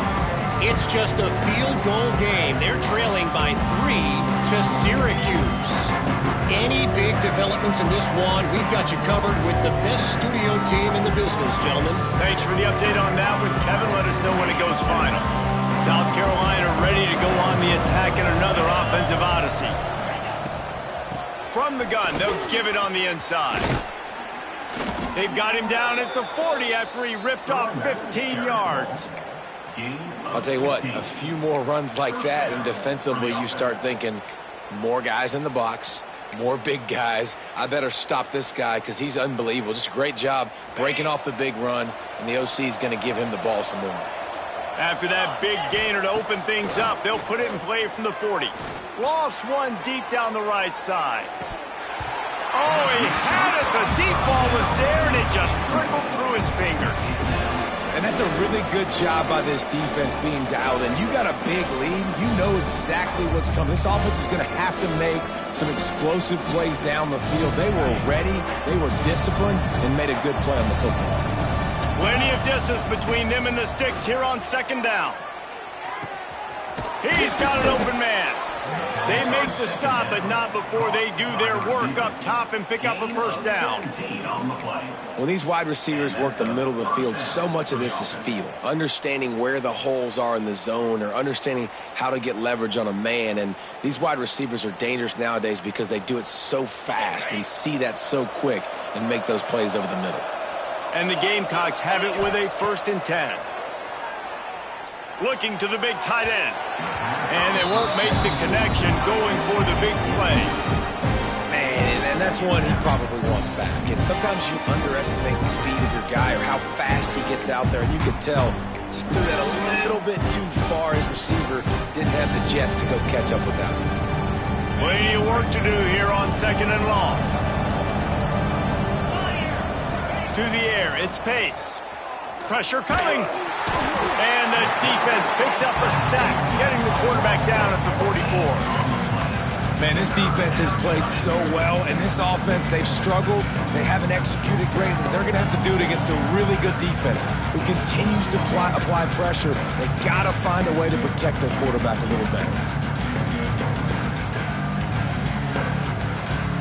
It's just a field goal game. They're trailing by 3 to Syracuse. Any big developments in this one, we've got you covered with the best studio team in the business, gentlemen. Thanks for the update on that one, Kevin. Let us know when it goes final. South Carolina ready to go on the attack in another offensive odyssey. From the gun, they'll give it on the inside. They've got him down at the 40 after he ripped off 15 yards. I'll tell you what, a few more runs like that, and defensively you start thinking more guys in the box, more big guys. I better stop this guy because he's unbelievable. Just a great job breaking off the big run, and the OC is going to give him the ball some more. After that big gainer to open things up, they'll put it in play from the 40. Lost one deep down the right side. Oh, he had it. The deep ball was there, and it just trickled through his fingers. And that's a really good job by this defense being dialed in. You got a big lead. You know exactly what's coming. This offense is going to have to make some explosive plays down the field. They were ready, they were disciplined, and made a good play on the football. Plenty of distance between them and the sticks here on second down. He's got an open man. They make the stop, but not before they do their work up top and pick up a first down. When these wide receivers work the middle of the field, so much of this is feel. Understanding where the holes are in the zone or understanding how to get leverage on a man. And these wide receivers are dangerous nowadays because they do it so fast and see that so quick and make those plays over the middle. And the Gamecocks have it with a 1st and 10. Looking to the big tight end. And they won't make the connection going for the big play. Man, and that's one he probably wants back. And sometimes you underestimate the speed of your guy or how fast he gets out there. And you could tell just threw that a little bit too far. His receiver didn't have the jets to go catch up with that one. Plenty of work to do here on 2nd and long. To the air, it's Pace. Pressure coming. And the defense picks up a sack, getting the quarterback down at the 44. Man, this defense has played so well, and this offense, they've struggled. They haven't executed greatly. They're going to have to do it against a really good defense who continues to apply pressure. They got to find a way to protect their quarterback a little better.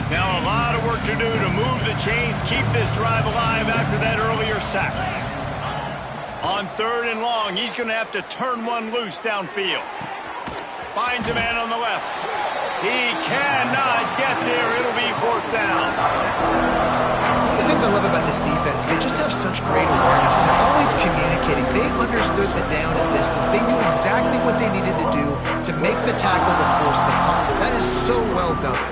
Now a lot of work to do to move the chains, keep this drive alive after that earlier sack. On 3rd and long, he's going to have to turn one loose downfield. Finds a man on the left. He cannot get there. It'll be 4th down. One of the things I love about this defense is they just have such great awareness, and they're always communicating. They understood the down and distance. They knew exactly what they needed to do to make the tackle to force the punt. That is so well done.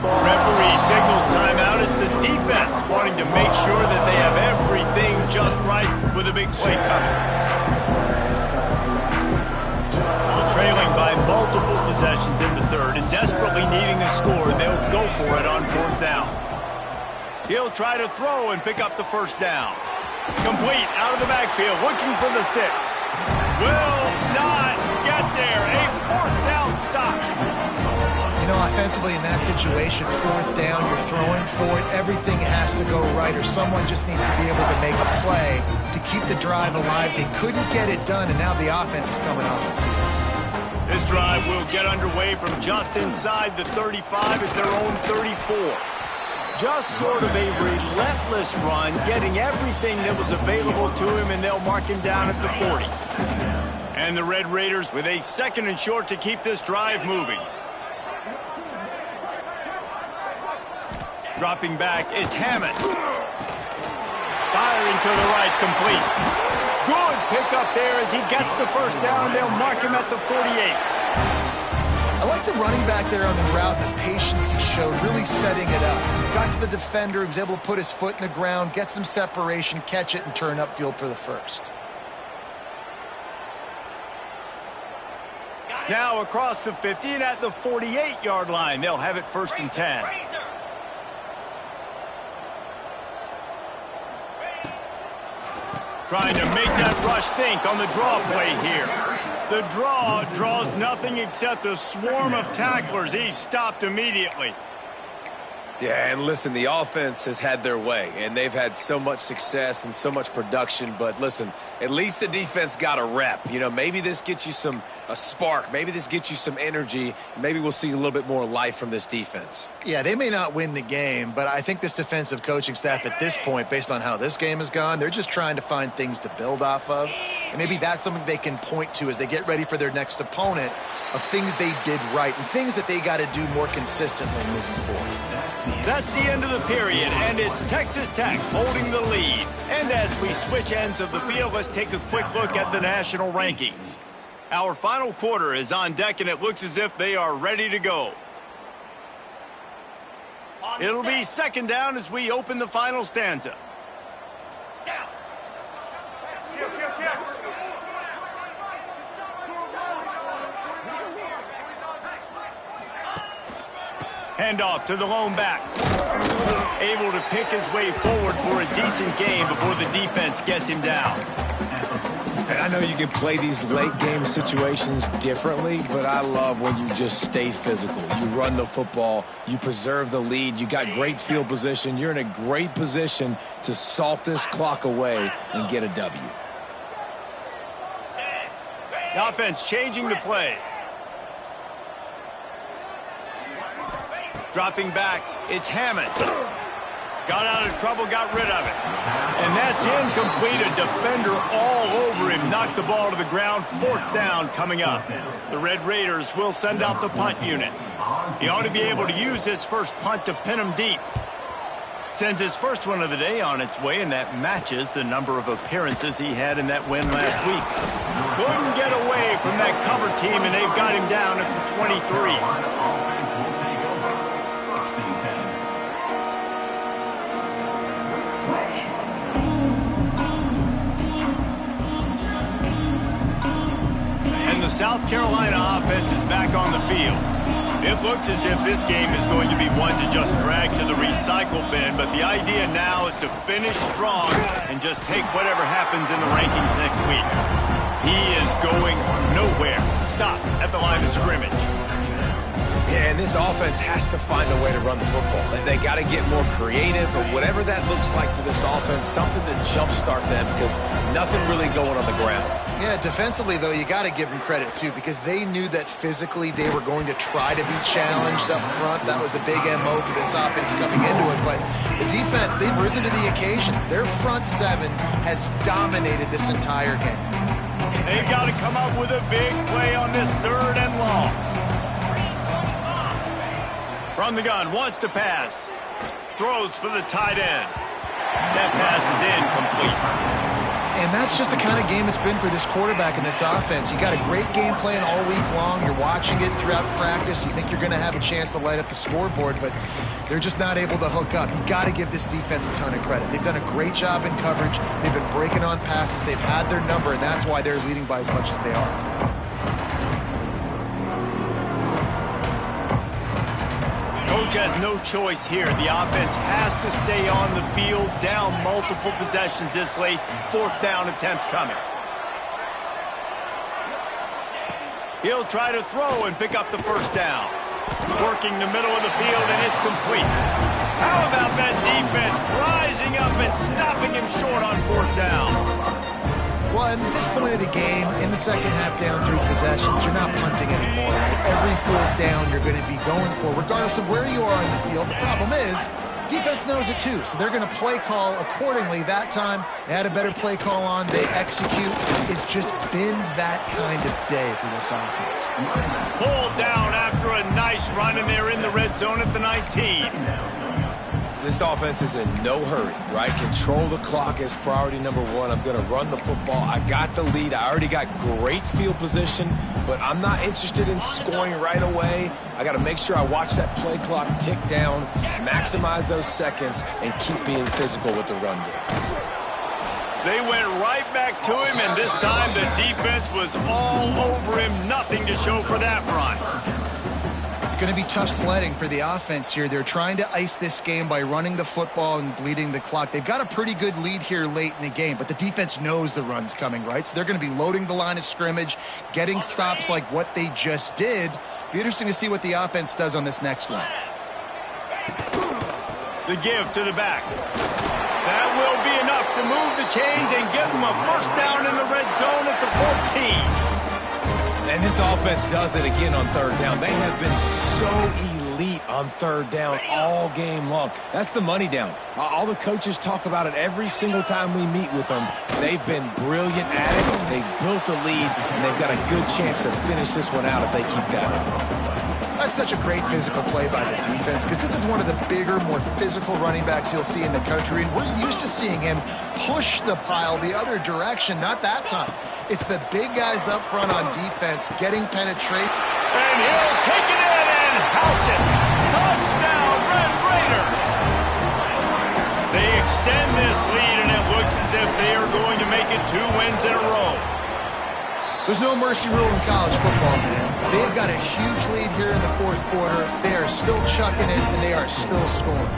Referee signals timeout. It's the defense wanting to make sure that they have everything just right with a big play coming. Trailing by multiple possessions in the 3rd and desperately needing a score, they'll go for it on 4th down. He'll try to throw and pick up the first down. Complete out of the backfield, looking for the sticks. Will not get there. A 4th down stop. You know, offensively in that situation, 4th down, you're throwing for it. Everything has to go right, or someone just needs to be able to make a play to keep the drive alive. They couldn't get it done, and now the offense is coming off the field. This drive will get underway from just inside the 35 at their own 34. Just sort of a relentless run, getting everything that was available to him, and they'll mark him down at the 40. And the Red Raiders with a 2nd and short to keep this drive moving. Dropping back, it's Hammond. Firing to the right, complete. Good pickup there as he gets the first down. They'll mark him at the 48. I like the running back there on the route and the patience he showed, really setting it up. Got to the defender, he was able to put his foot in the ground, get some separation, catch it, and turn upfield for the first. Now across the 50 and at the 48-yard line, they'll have it 1st and 10. Trying to make that rush think on the draw play here. The draw draws nothing except a swarm of tacklers. He's stopped immediately. Yeah, and listen, the offense has had their way, and they've had so much success and so much production. But listen, at least the defense got a rep. You know, maybe this gets you a spark. Maybe this gets you some energy. Maybe we'll see a little bit more life from this defense. Yeah, they may not win the game, but I think this defensive coaching staff at this point, based on how this game has gone, they're just trying to find things to build off of. And maybe that's something they can point to as they get ready for their next opponent, of things they did right and things that they got to do more consistently moving forward. That's the end of the period, and it's Texas Tech holding the lead. And as we switch ends of the field, let's take a quick look at the national rankings. Our final quarter is on deck, and it looks as if they are ready to go. It'll be 2nd down as we open the final stanza. Handoff to the lone back. Able to pick his way forward for a decent gain before the defense gets him down. And I know you can play these late-game situations differently, but I love when you just stay physical. You run the football, you preserve the lead, you got great field position. You're in a great position to salt this clock away and get a W. The offense changing the play. Dropping back, it's Hammond. Got out of trouble, got rid of it. And that's incomplete. A defender all over him. Knocked the ball to the ground. 4th down coming up. The Red Raiders will send out the punt unit. He ought to be able to use his first punt to pin him deep. Sends his first one of the day on its way, and that matches the number of appearances he had in that win last week. Couldn't get away from that cover team, and they've got him down at the 23. The South Carolina offense is back on the field. It looks as if this game is going to be one to just drag to the recycle bin, but the idea now is to finish strong and just take whatever happens in the rankings next week. He is going nowhere. Stop at the line of scrimmage. Yeah, and this offense has to find a way to run the football. They got to get more creative, or whatever that looks like for this offense, something to jumpstart them, because nothing really going on the ground. Yeah, defensively, though, you got to give them credit, too, because they knew that physically they were going to try to be challenged up front. That was a big MO for this offense coming into it. But the defense, they've risen to the occasion. Their front seven has dominated this entire game. They've got to come up with a big play on this 3rd and long. From the gun, wants to pass. Throws for the tight end. That pass is incomplete. And that's just the kind of game it's been for this quarterback and this offense. You got a great game plan all week long. You're watching it throughout practice. You think you're going to have a chance to light up the scoreboard, but they're just not able to hook up. You got to give this defense a ton of credit. They've done a great job in coverage. They've been breaking on passes. They've had their number, and that's why they're leading by as much as they are. Coach has no choice here. The offense has to stay on the field, down multiple possessions this late. 4th down attempt coming. He'll try to throw and pick up the 1st down. Working the middle of the field, and it's complete. How about that defense rising up and stopping him short on 4th down? Well, at this point of the game, in the second half down 3 possessions, you're not punting anymore. Right? Every 4th down you're going to be going for, regardless of where you are on the field. The problem is, defense knows it too, so they're going to play call accordingly. That time, they had a better play call on. They execute. It's just been that kind of day for this offense. Pulled down after a nice run, and they're in the red zone at the 19. This offense is in no hurry, right? Control the clock is priority number 1. I'm going to run the football. I got the lead. I already got great field position, but I'm not interested in scoring right away. I got to make sure I watch that play clock tick down, maximize those seconds, and keep being physical with the run game. They went right back to him, and this time the defense was all over him. Nothing to show for that run. It's going to be tough sledding for the offense here. They're trying to ice this game by running the football and bleeding the clock. They've got a pretty good lead here late in the game, but the defense knows the run's coming, right? So they're going to be loading the line of scrimmage, getting stops like what they just did. Be interesting to see what the offense does on this next one. The give to the back. That will be enough to move the chains and give them a 1st down in the red zone at the 14. And this offense does it again on 3rd down. They have been so elite on 3rd down all game long. That's the money down. All the coaches talk about it every single time we meet with them. They've been brilliant at it. They've built a lead, and they've got a good chance to finish this one out if they keep that up. That's such a great physical play by the defense, because this is one of the bigger, more physical running backs you'll see in the country, and we're used to seeing him push the pile the other direction. Not that time. It's the big guys up front on defense getting penetration. And he'll take it in and house it. Touchdown, Red Raiders. They extend this lead, and it looks as if they are going to make it 2 wins in a row. There's no mercy rule in college football, man. They've got a huge lead here in the 4th quarter. They are still chucking it, and they are still scoring.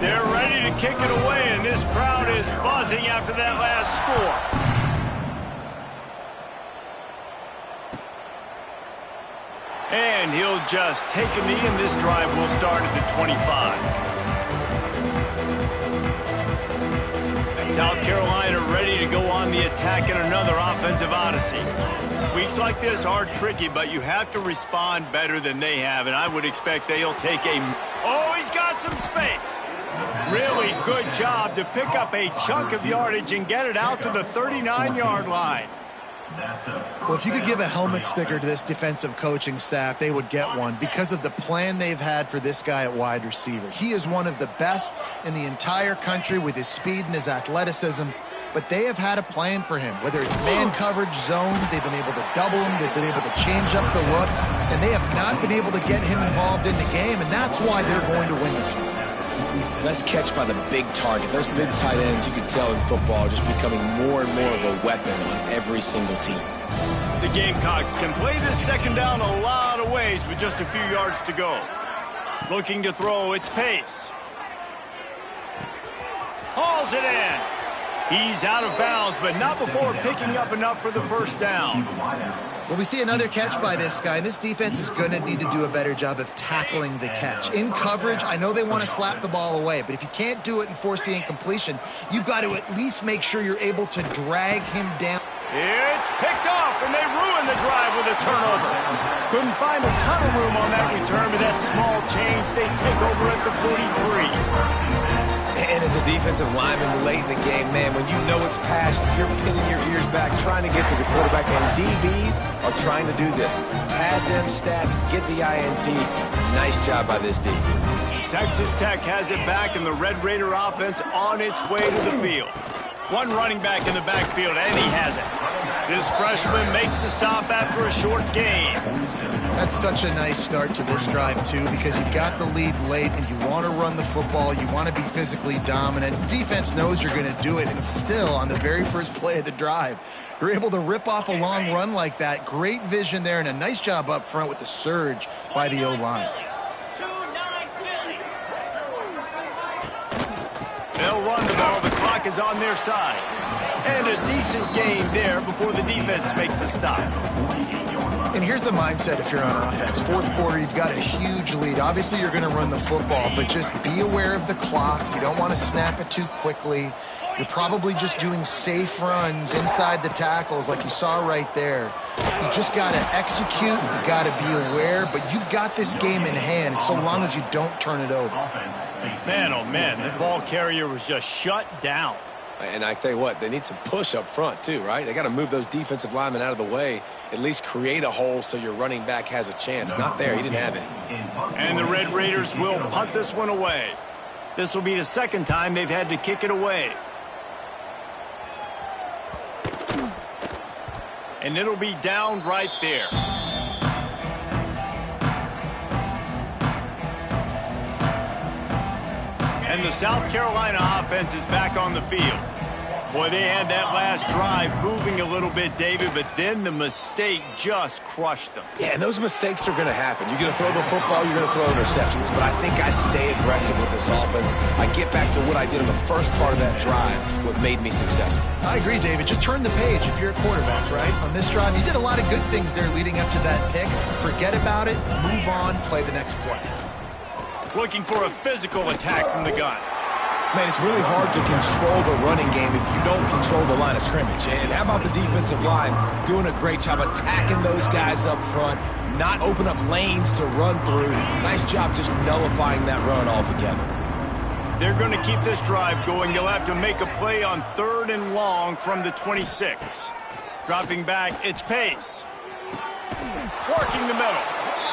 They're ready to kick it away, and this crowd is buzzing after that last score. And he'll just take a knee, and this drive will start at the 25. South Carolina ready to go on the attack in another offensive odyssey. Weeks like this are tricky, but you have to respond better than they have, and I would expect they'll take a... Oh, he's got some space. Really good job to pick up a chunk of yardage and get it out to the 39-yard line. Well, if you could give a helmet sticker to this defensive coaching staff, they would get one because of the plan they've had for this guy at wide receiver. He is one of the best in the entire country with his speed and his athleticism, but they have had a plan for him. Whether it's man coverage, zone, they've been able to double him, they've been able to change up the looks, and they have not been able to get him involved in the game, and that's why they're going to win this one. Nice catch by the big target. Those big tight ends, you can tell in football, are just becoming more and more of a weapon on every single team. The Gamecocks can play this second down a lot of ways with just a few yards to go. Looking to throw, it's Pace. Hauls it in. He's out of bounds, but not before picking up enough for the first down. Well, we see another catch by this guy. This defense is going to need to do a better job of tackling the catch. In coverage, I know they want to slap the ball away, but if you can't do it and force the incompletion, you've got to at least make sure you're able to drag him down. It's picked off, and they ruin the drive with a turnover. Couldn't find a ton of room on that return, but that small change, they take over at the 43. And as a defensive lineman late in the game, man, when you know it's passed, you're pinning your ears back, trying to get to the quarterback, and DBs are trying to do this. Pad them stats, get the INT. Nice job by this D. Texas Tech has it back, and the Red Raider offense on its way to the field. One running back in the backfield, and he has it. This freshman makes the stop after a short gain. That's such a nice start to this drive, too, because you've got the lead late and you want to run the football. You want to be physically dominant. Defense knows you're going to do it, and still, on the very first play of the drive, you're able to rip off a long run like that. Great vision there, and a nice job up front with the surge by the O-line. They'll run the ball. The clock is on their side. And a decent gain there before the defense makes the stop. And here's the mindset if you're on offense. Fourth quarter, you've got a huge lead. Obviously, you're going to run the football, but just be aware of the clock. You don't want to snap it too quickly. You're probably just doing safe runs inside the tackles like you saw right there. You just got to execute. You got to be aware, but you've got this game in hand so long as you don't turn it over. Man, oh man, the ball carrier was just shut down. And I tell you what, they need some push up front too, right? They got to move those defensive linemen out of the way, at least create a hole so your running back has a chance. Not there. He didn't have any. And the Red Raiders will punt this one away. This will be the second time they've had to kick it away. And it'll be down right there. And the South Carolina offense is back on the field. Boy, they had that last drive moving a little bit, David, but then the mistake just crushed them. Yeah, and those mistakes are going to happen. You're going to throw the football, you're going to throw interceptions. But I think I stay aggressive with this offense. I get back to what I did in the first part of that drive, what made me successful. I agree, David. Just turn the page if you're a quarterback, right? On this drive, you did a lot of good things there leading up to that pick. Forget about it, move on, play the next play. Looking for a physical attack from the gun. Man, it's really hard to control the running game if you don't control the line of scrimmage. And how about the defensive line doing a great job attacking those guys up front, not open up lanes to run through. Nice job just nullifying that run altogether. They're going to keep this drive going. They'll have to make a play on 3rd and long from the 26. Dropping back, it's Pace. Working the middle.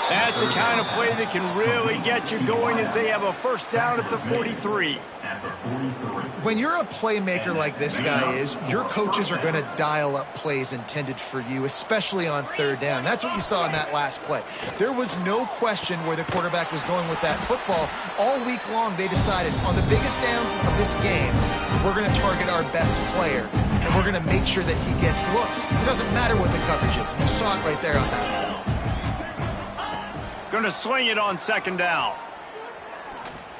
That's the kind of play that can really get you going as they have a first down at the 43. When you're a playmaker like this guy is, your coaches are going to dial up plays intended for you, especially on 3rd down. That's what you saw in that last play. There was no question where the quarterback was going with that football. All week long, they decided on the biggest downs of this game, we're going to target our best player, and we're going to make sure that he gets looks. It doesn't matter what the coverage is. You saw it right there on that play. Going to swing it on 2nd down.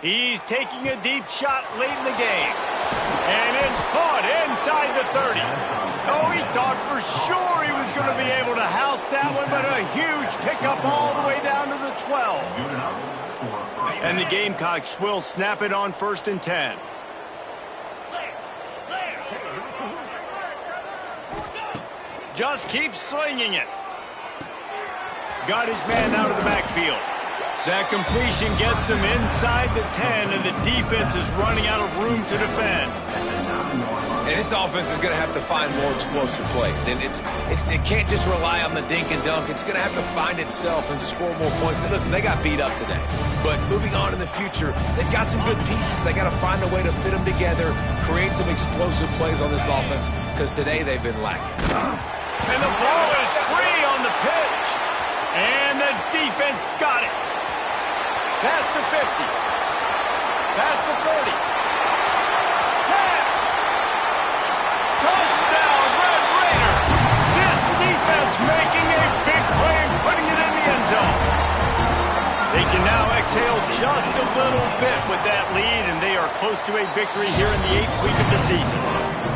He's taking a deep shot late in the game. And it's caught inside the 30. Oh, he thought for sure he was going to be able to house that one, but a huge pickup all the way down to the 12. And the Gamecocks will snap it on 1st and 10. Just keeps slinging it. Got his man out of the backfield. That completion gets them inside the 10, and the defense is running out of room to defend. And this offense is going to have to find more explosive plays. And it can't just rely on the dink and dunk. It's going to have to find itself and score more points. And listen, they got beat up today. But moving on in the future, they've got some good pieces. They got to find a way to fit them together, create some explosive plays on this offense, because today they've been lacking. And the ball is free on the pitch. And the defense got it. Past the 50. Past the 30. 10. Touchdown, Red Raider. This defense making a big play and putting it in the end zone. They can now exhale just a little bit with that lead, and they are close to a victory here in the 8th week of the season.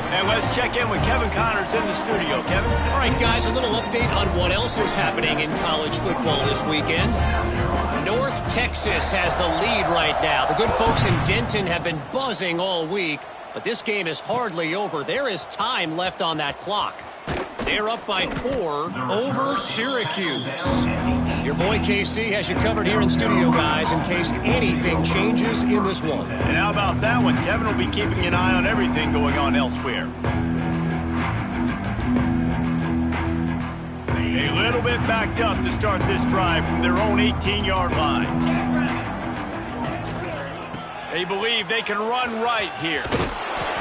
And let's check in with Kevin Connors in the studio. Kevin? All right, guys, a little update on what else is happening in college football this weekend. North Texas has the lead right now. The good folks in Denton have been buzzing all week, but this game is hardly over. There is time left on that clock. They're up by 4 over Syracuse. Your boy KC has you covered here in studio, guys, in case anything changes in this one. And how about that one? Kevin will be keeping an eye on everything going on elsewhere. A little bit backed up to start this drive from their own 18-yard line. They believe they can run right here.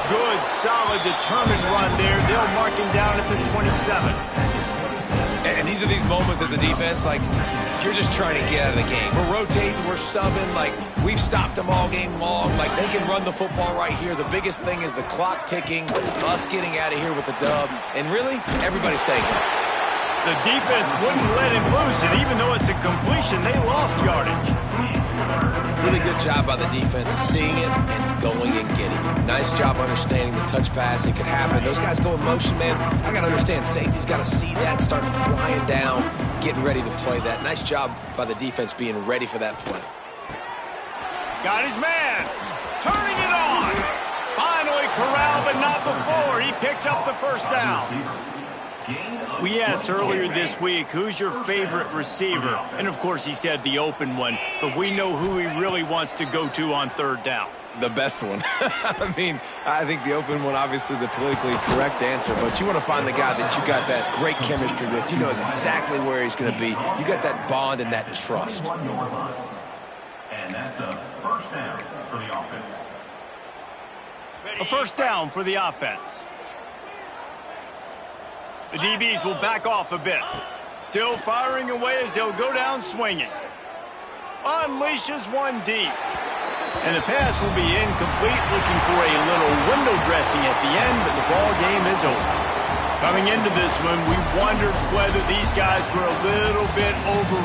Good, solid, determined run there. They'll mark him down at the 27. And these are these moments as a defense, like, you're just trying to get out of the game. We're rotating, we're subbing, like, we've stopped them all game long. Like, they can run the football right here. The biggest thing is the clock ticking, us getting out of here with the dub, and really, everybody's staying here. The defense wouldn't let him loose, and even though it's a completion, they lost yardage. Really good job by the defense, seeing it and going and getting it. Nice job understanding the touch pass. It could happen. Those guys go in motion, man. I got to understand, safety's got to see that, start flying down, getting ready to play that. Nice job by the defense being ready for that play. Got his man. Turning it on. Finally corralled, but not before. He picked up the first down. We asked earlier this week, who's your favorite receiver? And, of course, he said the open one. But we know who he really wants to go to on 3rd down. The best one. I mean, I think the open one, obviously the politically correct answer, but you want to find the guy that you got that great chemistry with. You know exactly where he's going to be. You got that bond and that trust. And that's a first down for the offense. A first down for the offense. The DBs will back off a bit. Still firing away as they'll go down swinging. Unleashes one deep. And the pass will be incomplete, looking for a little window dressing at the end, but the ball game is over. Coming into this one, we wondered whether these guys were a little bit over